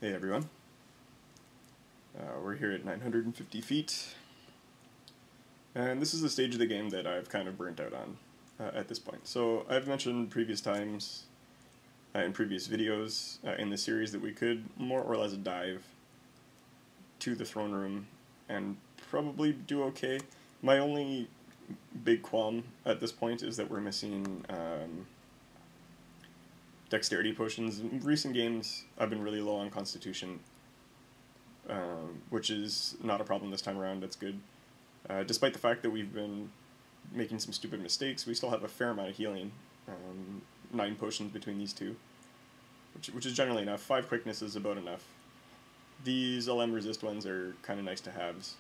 Hey everyone, we're here at 950 feet, and this is the stage of the game that I've kind of burnt out on at this point. So I've mentioned previous times, in previous videos in the series, that we could more or less dive to the throne room and probably do okay. My only big qualm at this point is that we're missing dexterity potions. In recent games, I've been really low on constitution, which is not a problem this time around. That's good. Despite the fact that we've been making some stupid mistakes, we still have a fair amount of healing. 9 potions between these two, which is generally enough. 5 quickness is about enough. These LM resist ones are kind of nice to haves.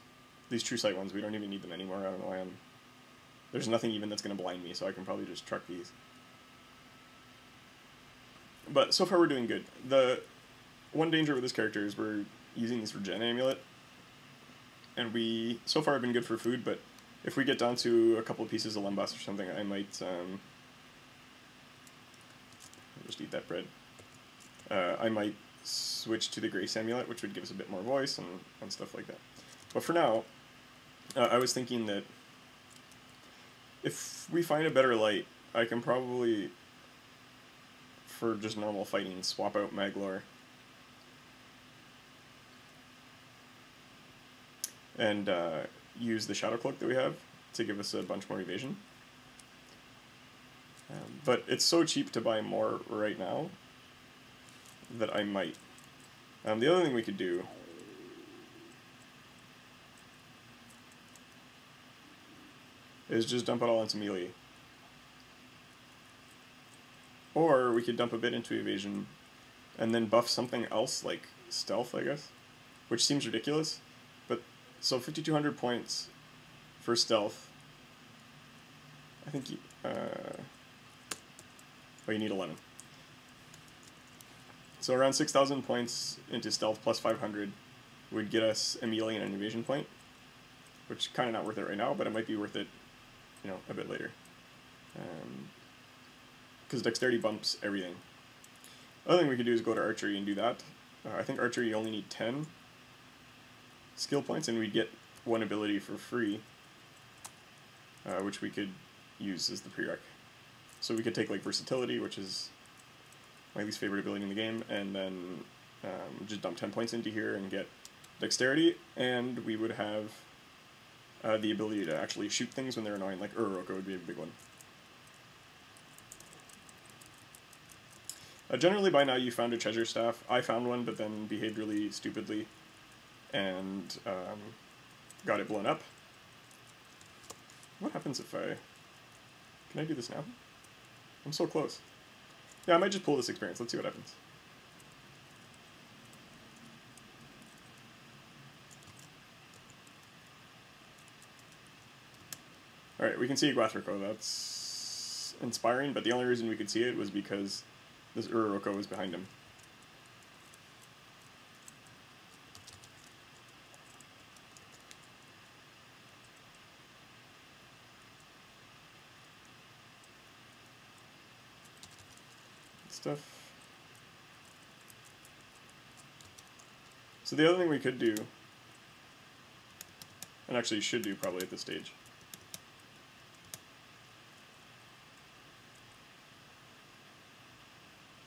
These true sight ones, we don't even need them anymore. I don't know why there's nothing even that's going to blind me, so I can probably just truck these. But so far we're doing good. The one danger with this character is we're using this Regen Amulet, and we so far have been good for food, but if we get down to a couple of pieces of lembas or something, I might just eat that bread. I might switch to the Grace Amulet, which would give us a bit more voice and stuff like that. But for now, I was thinking that if we find a better light, I can probably, for just normal fighting, swap out Maglor and use the Shadow Cloak that we have to give us a bunch more evasion. But it's so cheap to buy more right now that I might. The other thing we could do is just dump it all into melee. Or we could dump a bit into evasion and then buff something else like stealth, I guess, which seems ridiculous. But so 5,200 points for stealth. I think you need 11. So around 6,000 points into stealth plus 500 would get us a melee and an evasion point, which kind of not worth it right now, but it might be worth it, a bit later. Because dexterity bumps everything. Other thing we could do is go to archery and do that. I think archery you only need 10 skill points, and we'd get one ability for free, which we could use as the prereq. So we could take like versatility, which is my least favorite ability in the game, and then just dump 10 points into here and get dexterity, and we would have the ability to actually shoot things when they're annoying, like Uraroko would be a big one. Generally by now you found a treasure staff. I found one, but then behaved really stupidly and got it blown up. What happens if I... Can I do this now? I'm so close. Yeah, I might just pull this experience. Let's see what happens. Alright, we can see Guathroko. That's inspiring, but the only reason we could see it was because this Uraroko was behind him. Stuff. So the other thing we could do, and actually should do probably at this stage,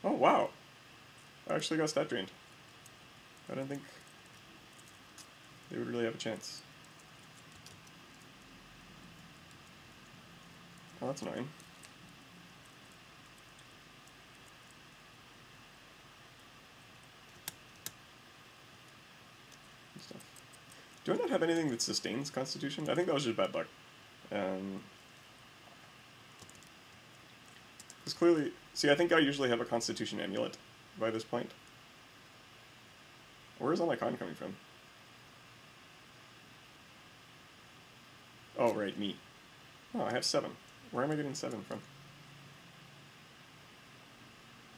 oh wow, I actually got stat drained. I don't think they would really have a chance. Oh, that's annoying. Stuff. Do I not have anything that sustains Constitution? I think that was just bad luck. Because clearly... See, I think I usually have a Constitution amulet by this point. Where is all my con coming from? Oh, right, me. Oh, I have 7. Where am I getting 7 from?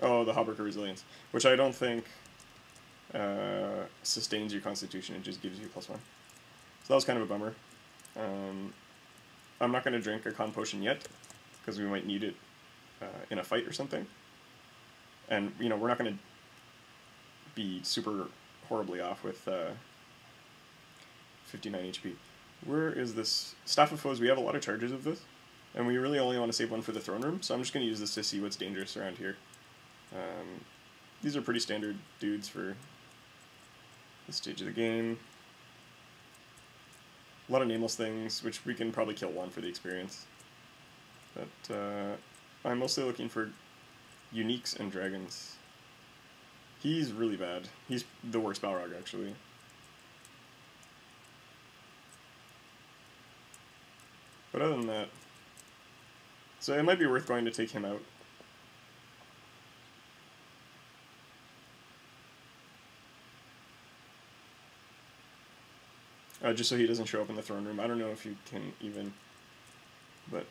Oh, the Hauberker Resilience, which I don't think sustains your Constitution, it just gives you +1. So that was kind of a bummer. I'm not going to drink a con potion yet, because we might need it in a fight or something. And, we're not going to be super horribly off with 59 HP. Where is this? Staff of Foes, we have a lot of charges of this, and we really only want to save one for the throne room, so I'm just going to use this to see what's dangerous around here. These are pretty standard dudes for this stage of the game. A lot of nameless things, which we can probably kill one for the experience. But I'm mostly looking for uniques and dragons. He's really bad. He's the worst Balrog, actually. But other than that, so it might be worth going to take him out. Just so he doesn't show up in the throne room. I don't know if you can even, but...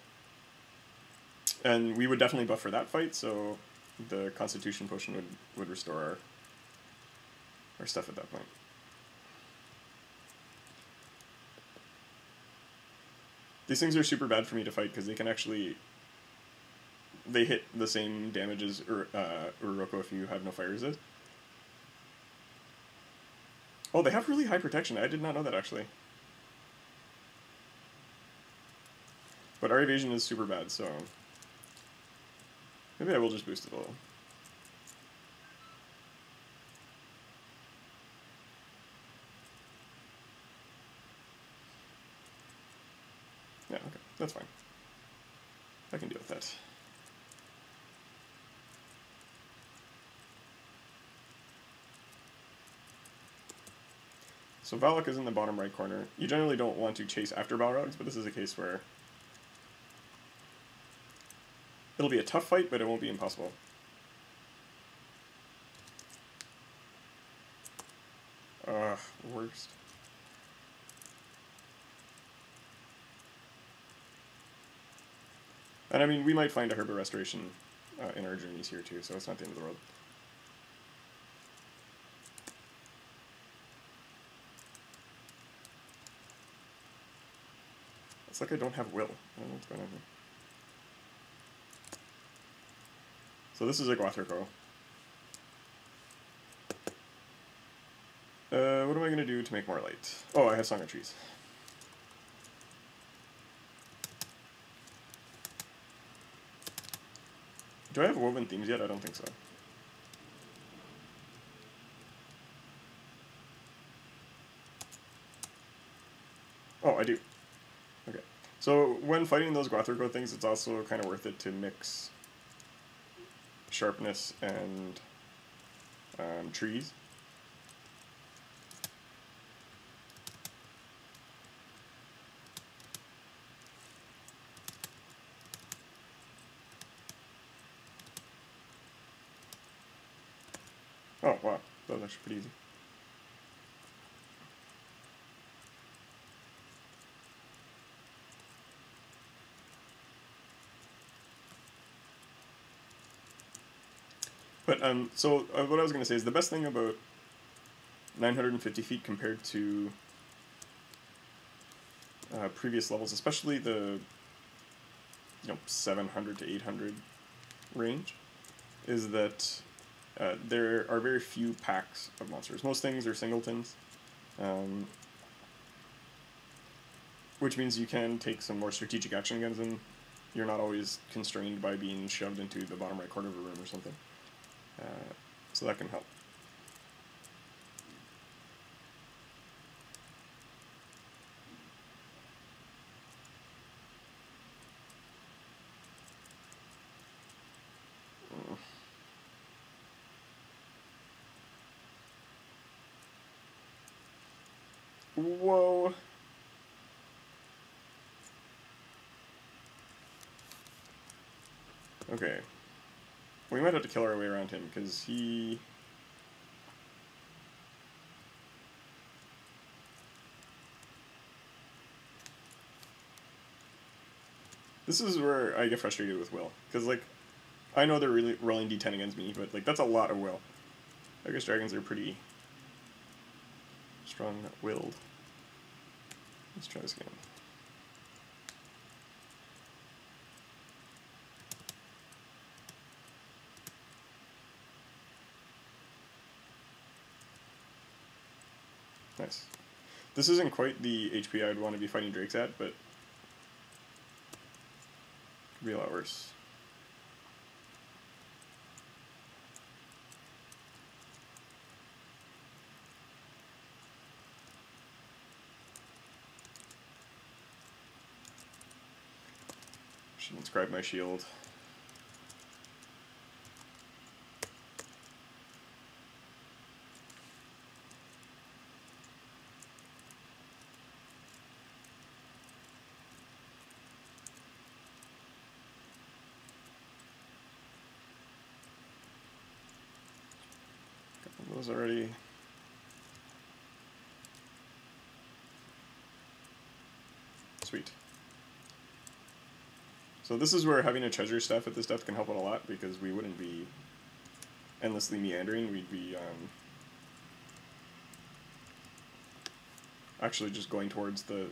And we would definitely buff for that fight, so the Constitution Potion would restore our stuff at that point. These things are super bad for me to fight because they can actually... They hit the same damage as Uroko if you have no fire resist. Oh, they have really high protection. I did not know that, actually. But our evasion is super bad, so... Maybe I will just boost it a little. Yeah, okay. That's fine. I can deal with that. So Valak is in the bottom right corner. You generally don't want to chase after Balrogs, but this is a case where it'll be a tough fight, but it won't be impossible. Worst. And I mean, we might find a Herba Restoration in our journeys here too, so it's not the end of the world. It's like I don't have will. I don't know what's going on here. So this is a Guathrico. What am I going to do to make more light? Oh, I have Song of Trees. Do I have woven themes yet? I don't think so. Oh, I do. Okay. So when fighting those Guathrico things, it's also kind of worth it to mix sharpness and trees. Oh, wow. That was actually pretty easy. But, so what I was going to say is the best thing about 950 feet compared to previous levels, especially the 700 to 800 range, is that there are very few packs of monsters. Most things are singletons, which means you can take some more strategic action against them. You're not always constrained by being shoved into the bottom right corner of a room or something. So that can help. Whoa. Okay. We might have to kill our way around him, because he... This is where I get frustrated with Will, because, like, I know they're really rolling d10 against me, but, like, that's a lot of Will. I guess dragons are pretty strong-willed. Let's try this again. Nice. This isn't quite the HP I'd want to be fighting drakes at, but could be a lot worse. Should inscribe my shield. Those already. Sweet. So this is where having a treasure staff at this depth can help out a lot, because we wouldn't be endlessly meandering, we'd be actually just going towards the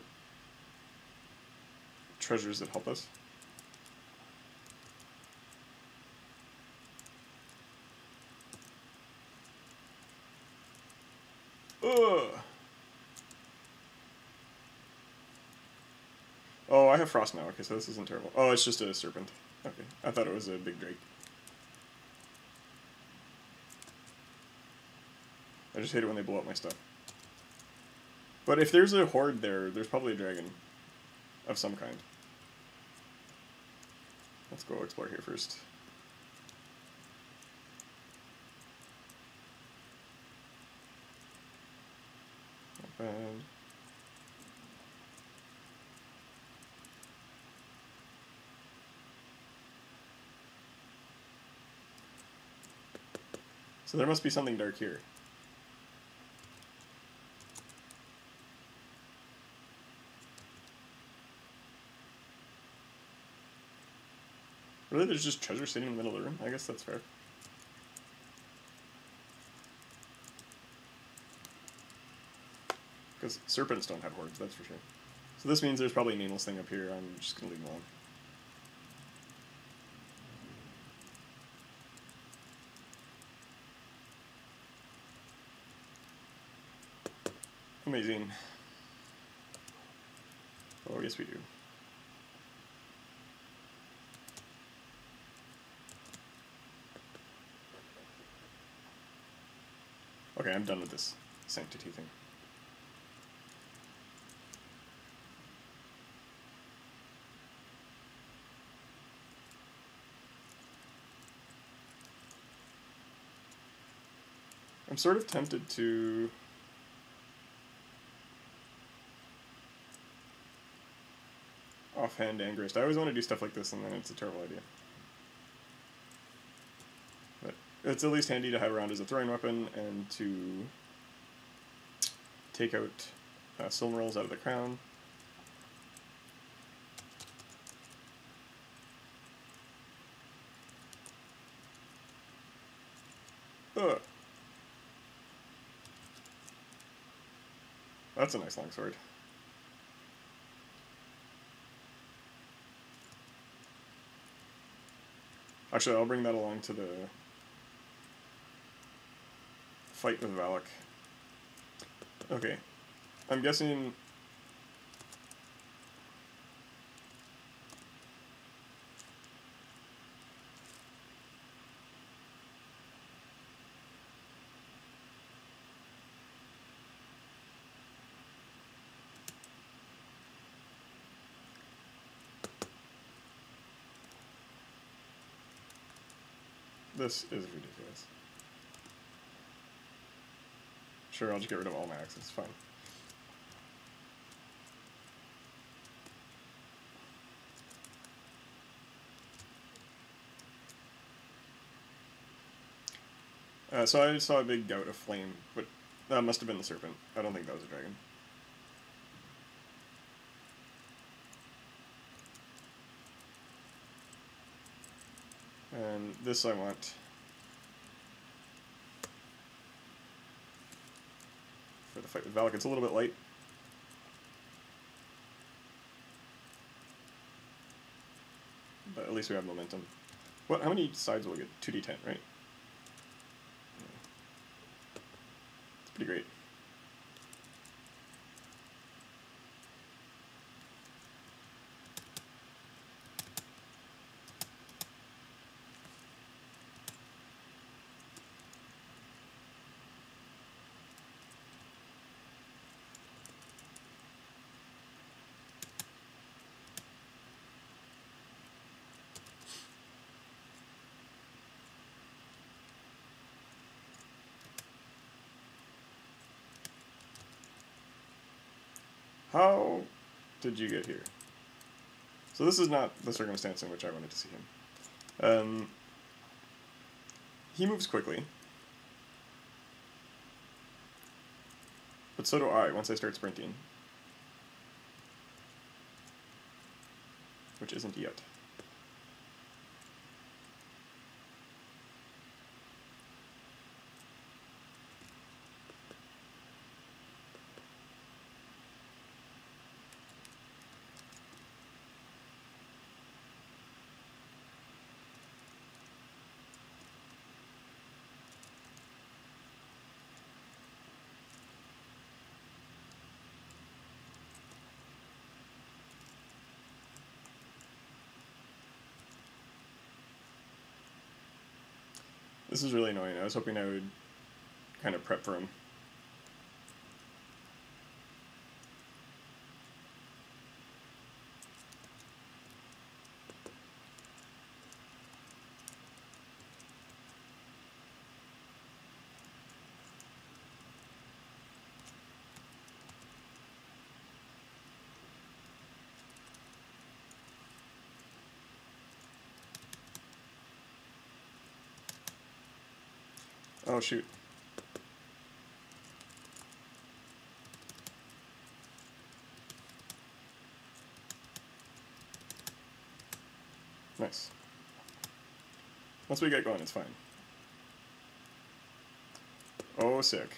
treasures that help us. Ugh. Oh, I have frost now. Okay, so this isn't terrible. Oh, it's just a serpent. Okay, I thought it was a big drake. I just hate it when they blow up my stuff. But if there's a horde there, there's probably a dragon of some kind. Let's go explore here first. Not bad. So there must be something dark here. Really, there's just treasure sitting in the middle of the room? I guess that's fair. Because serpents don't have hordes, that's for sure. So this means there's probably a nameless thing up here. I'm just going to leave it alone. Amazing. Oh, yes we do. Okay, I'm done with this sanctity thing. I'm sort of tempted to offhand Angrist. I always want to do stuff like this, and then it's a terrible idea. But it's at least handy to have around as a throwing weapon, and to take out Silmarils out of the crown. Ugh. That's a nice longsword. Actually, I'll bring that along to the fight with Valak. Okay. I'm guessing... This is ridiculous. Sure, I'll just get rid of all my axes, it's fine. So I saw a big gout of flame, but that must have been the serpent. I don't think that was a dragon. And this I want for the fight with Valak. It's a little bit light. But at least we have momentum. What? How many sides will we get? 2d10, right? It's pretty great. How did you get here? So this is not the circumstance in which I wanted to see him. He moves quickly. But so do I once I start sprinting. Which isn't yet. This is really annoying. I was hoping I would kind of prep for him. Oh, shoot. Nice. Once we get going, it's fine. Oh, sick.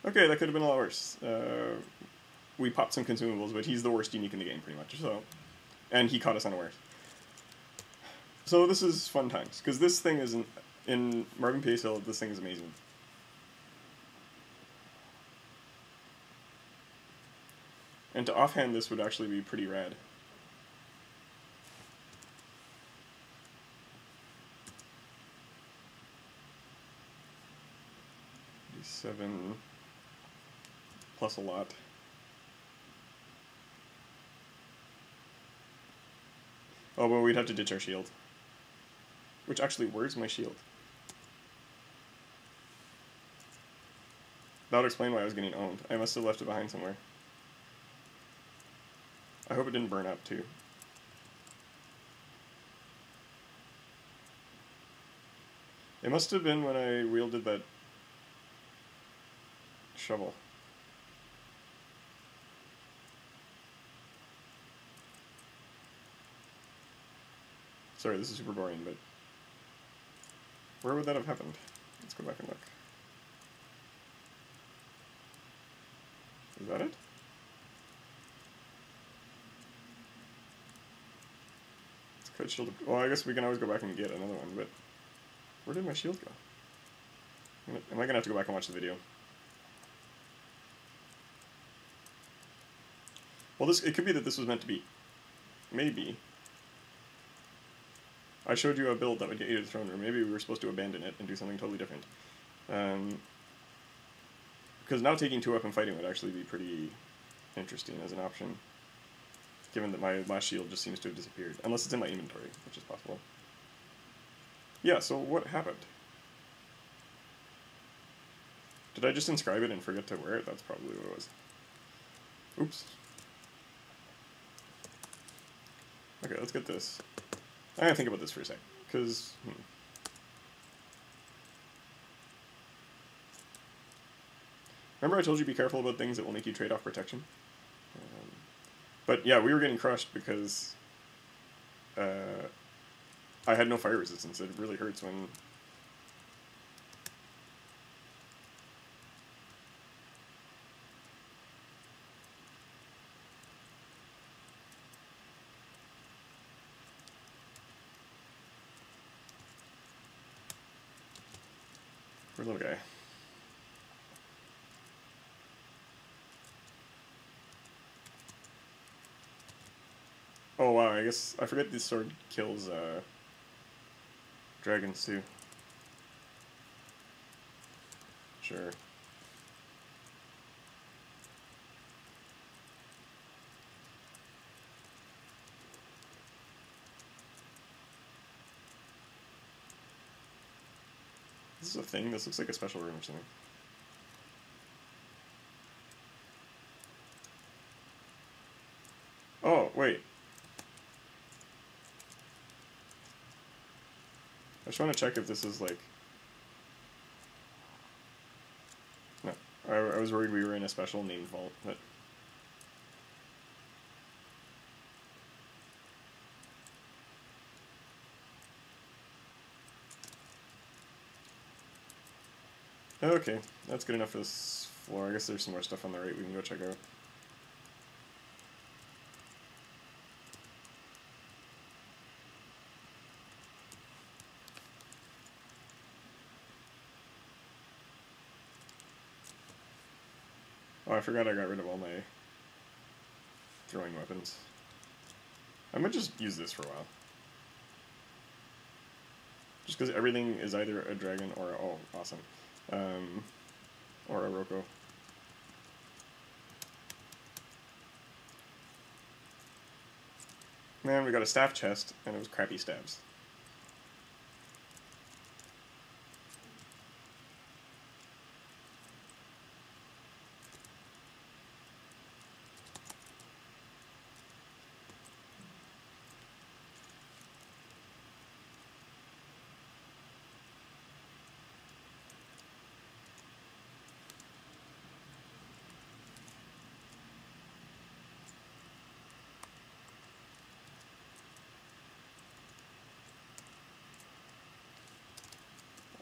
Okay, that could have been a lot worse. We popped some consumables, but he's the worst unique in the game, pretty much. So, and he caught us unawares. So this is fun times, because this thing isn't... In Marvin P. Hill, this thing is amazing. And to offhand this would actually be pretty rad. D7 plus a lot. Oh, but we'd have to ditch our shield. Which actually, where's my shield? That would explain why I was getting owned. I must have left it behind somewhere. I hope it didn't burn up, too. It must have been when I wielded that shovel. Sorry, this is super boring, but... Where would that have happened? Let's go back and look. Is that it? It's cut shield. Well, I guess we can always go back and get another one, but... Where did my shield go? Am I gonna have to go back and watch the video? Well, it could be that this was meant to be. Maybe. I showed you a build that would get you to the throne room. Maybe we were supposed to abandon it and do something totally different. Because now taking 2 up and fighting would actually be pretty interesting as an option. Given that my last shield just seems to have disappeared. Unless it's in my inventory, which is possible. Yeah, so what happened? Did I just inscribe it and forget to wear it? That's probably what it was. Oops. Okay, let's get this. I'm gonna think about this for a sec, because... Remember I told you be careful about things that will make you trade off protection? But yeah, we were getting crushed because I had no fire resistance. It really hurts when... Poor little guy. Oh wow, I guess I forget this sword kills dragons too. Sure. is a thing? This looks like a special room or something. Oh, wait. I just want to check if this is like... No. I was worried we were in a special named vault, but... Okay, that's good enough for this floor. I guess there's some more stuff on the right we can go check out. Oh, I forgot I got rid of all my throwing weapons. I might just use this for a while. Just because everything is either a dragon or a, oh, awesome. Or a Roko. Man, we got a staff chest, and it was crappy stabs.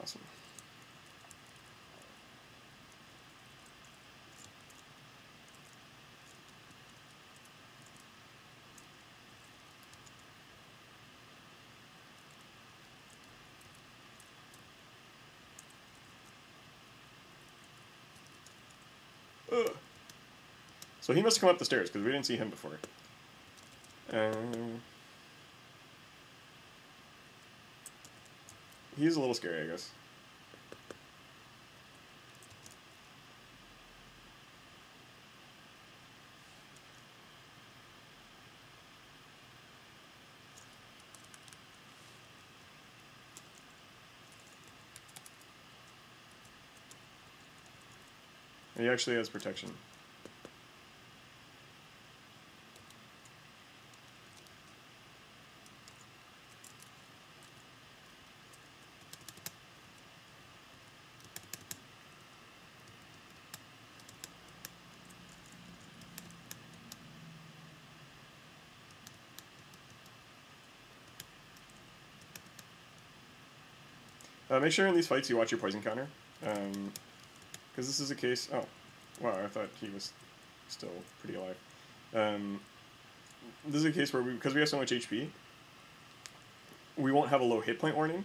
Awesome. Ugh. So he must have come up the stairs, because we didn't see him before. He's a little scary, I guess. He actually has protection. Make sure in these fights you watch your poison counter, because this is a case... Oh, wow, I thought he was still pretty alive. This is a case where, because we have so much HP, we won't have a low hit point warning.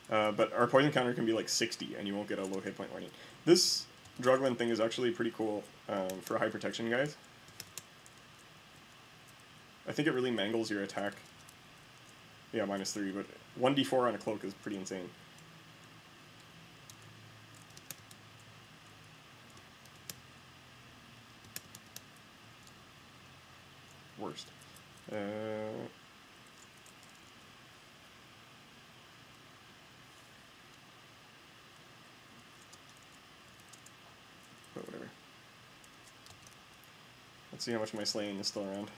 But our poison counter can be like 60, and you won't get a low hit point warning. This Drugland thing is actually pretty cool for high protection guys. I think it really mangles your attack. Yeah, -3, but 1d4 on a cloak is pretty insane. Worst. But whatever. Let's see how much my slaying is still around.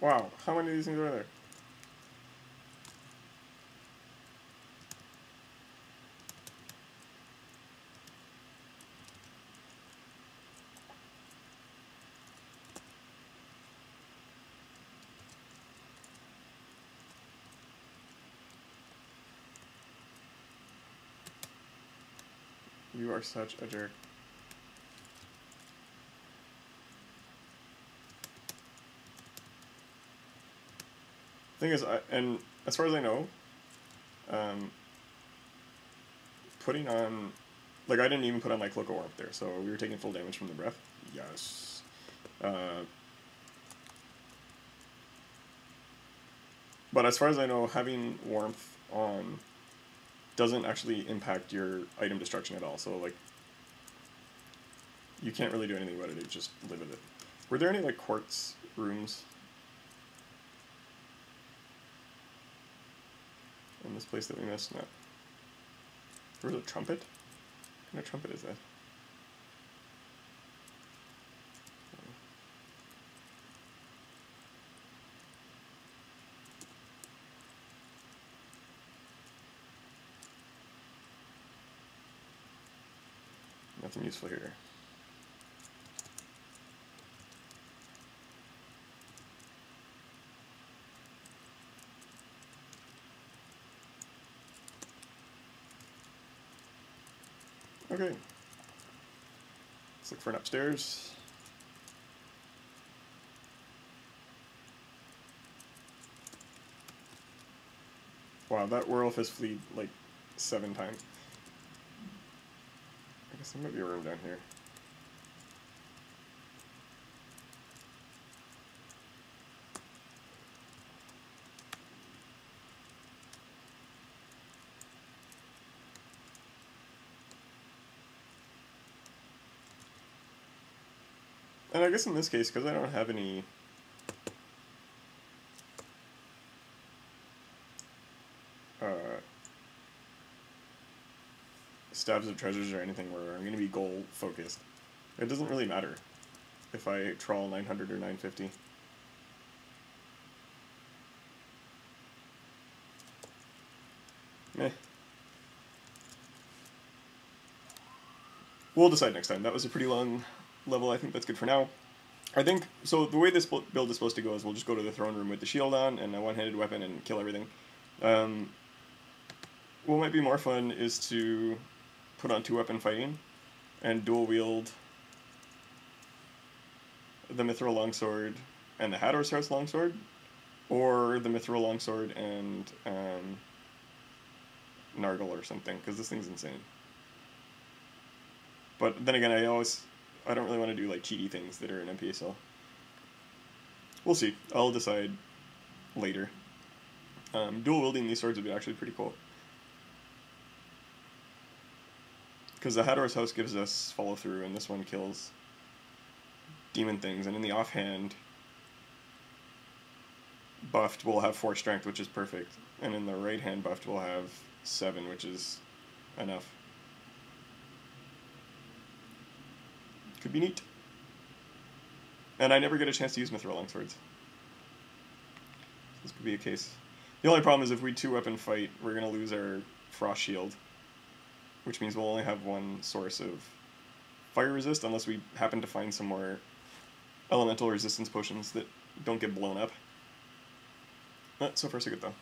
Wow, how many of these things are there? You are such a jerk. Thing is, and as far as I know, putting on, like, I didn't even put on my Cloak of Warmth there, so we were taking full damage from the breath. Yes. But as far as I know, having Warmth on doesn't actually impact your item destruction at all, so, like, you can't really do anything about it, you just live with it. Were there any, like, quartz rooms in this place that we missed? No. There was a trumpet? What kind of trumpet is that? Nothing useful here. Okay. Let's look for an upstairs. Wow, that werewolf has fleed like 7 times. I guess there might be a room down here. And I guess in this case, because I don't have any stabs of treasures or anything where I'm going to be goal focused, it doesn't really matter if I trawl 900 or 950. Meh. We'll decide next time. That was a pretty long level. I think that's good for now. I think, so the way this build is supposed to go is we'll just go to the throne room with the shield on and a one-handed weapon and kill everything. What might be more fun is to put on 2-weapon fighting and dual wield the Mithril Longsword and the Hador's House Longsword, or the Mithril Longsword and Nargle or something, because this thing's insane. But then again, I don't really want to do like cheaty things that are in MP, so we'll see. I'll decide later. Dual wielding these swords would be actually pretty cool, because the Hador's House gives us follow through, and this one kills demon things. And in the offhand, buffed will have 4 strength, which is perfect, and in the right hand buffed will have 7, which is enough. Could be neat. And I never get a chance to use Mithril Longswords. This could be a case. The only problem is if we 2-weapon fight, we're going to lose our Frost Shield, which means we'll only have one source of fire resist unless we happen to find some more elemental resistance potions that don't get blown up. But so far so good though.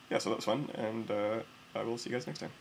Yeah, so that was fun, and I will see you guys next time.